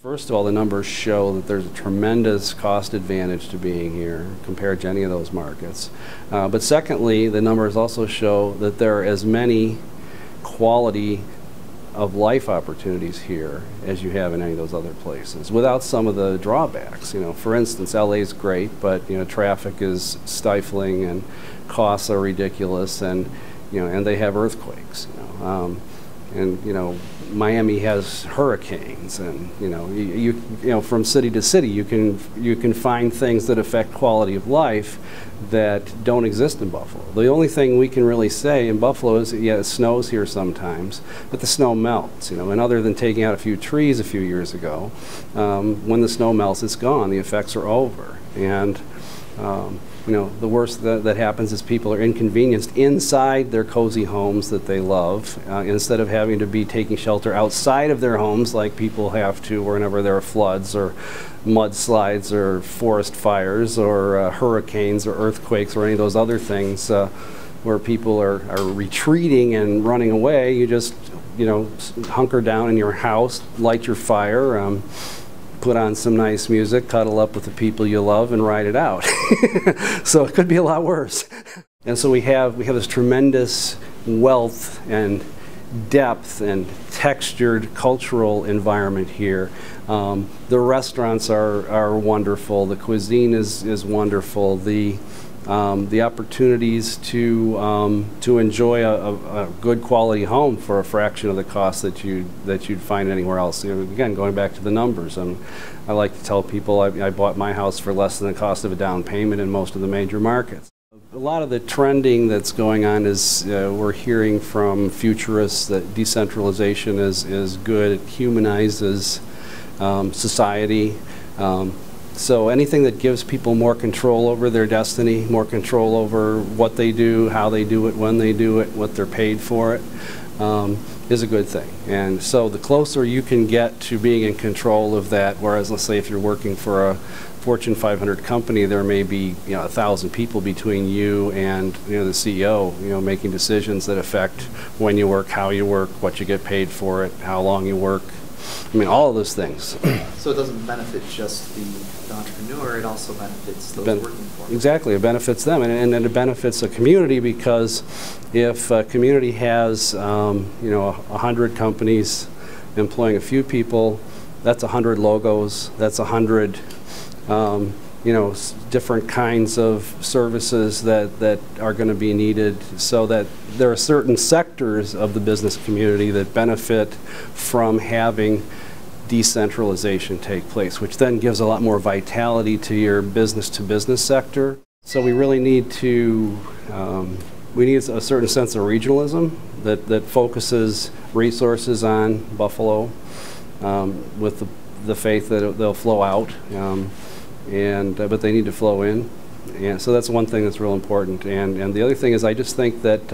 First of all, the numbers show that there's a tremendous cost advantage to being here compared to any of those markets. But secondly, the numbers also show that there are as many quality of life opportunities here as you have in any of those other places, without some of the drawbacks. You know, for instance, LA is great, but traffic is stifling and costs are ridiculous, and and they have earthquakes. And Miami has hurricanes, and you from city to city you can find things that affect quality of life that don't exist in Buffalo. The only thing we can really say in Buffalo is, yeah, it snows here sometimes, but the snow melts. And other than taking out a few trees a few years ago, when the snow melts, it's gone. The effects are over, and the worst that happens is people are inconvenienced inside their cozy homes that they love, instead of having to be taking shelter outside of their homes like people have to whenever there are floods or mudslides or forest fires or hurricanes or earthquakes or any of those other things where people are retreating and running away. You just hunker down in your house, light your fire, put on some nice music, cuddle up with the people you love, and ride it out. So it could be a lot worse. And so we have this tremendous wealth and depth and textured cultural environment here. The restaurants are wonderful. The cuisine is wonderful. The opportunities to enjoy a good quality home for a fraction of the cost that you'd find anywhere else. Again, going back to the numbers, I like to tell people I bought my house for less than the cost of a down payment in most of the major markets. A lot of the trending that's going on is we're hearing from futurists that decentralization is good. It humanizes society. So anything that gives people more control over their destiny, more control over what they do, how they do it, when they do it, what they're paid for it, is a good thing. And so the closer you can get to being in control of that, whereas let's say if you're working for a Fortune 500 company, there may be 1,000 people between you and the CEO, making decisions that affect when you work, how you work, what you get paid for it, how long you work. All of those things. So it doesn't benefit just the entrepreneur, it also benefits those working for them. Exactly, it benefits them, and it benefits a community, because if a community has 100 companies employing a few people, that's 100 logos, that's 100 different kinds of services that are going to be needed, so that there are certain sectors of the business community that benefit from having decentralization take place, which then gives a lot more vitality to your business-to-business sector. So we really need to, we need a certain sense of regionalism that focuses resources on Buffalo with the faith that they'll flow out. But they need to flow in, and so that's one thing that's real important. And the other thing is, I just think that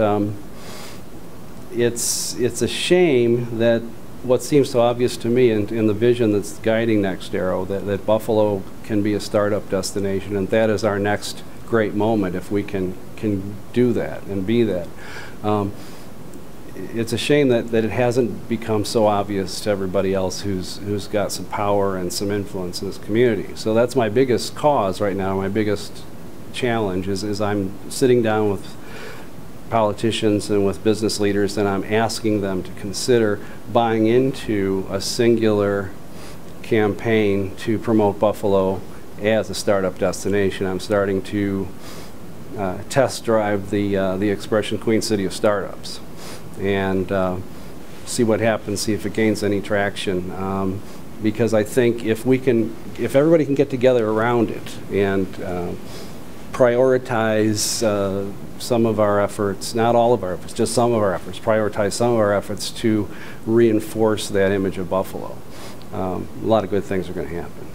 it's a shame that what seems so obvious to me in the vision that's guiding NxtArrow, that Buffalo can be a startup destination, and that is our next great moment if we can do that and be that. It's a shame that it hasn't become so obvious to everybody else who's got some power and some influence in this community. So that's my biggest cause right now, my biggest challenge is I'm sitting down with politicians and with business leaders, and I'm asking them to consider buying into a singular campaign to promote Buffalo as a startup destination. I'm starting to test drive the expression Queen City of Startups, and see what happens, see if it gains any traction. Because I think if everybody can get together around it and prioritize some of our efforts, not all of our efforts, just some of our efforts, prioritize some of our efforts to reinforce that image of Buffalo, a lot of good things are going to happen.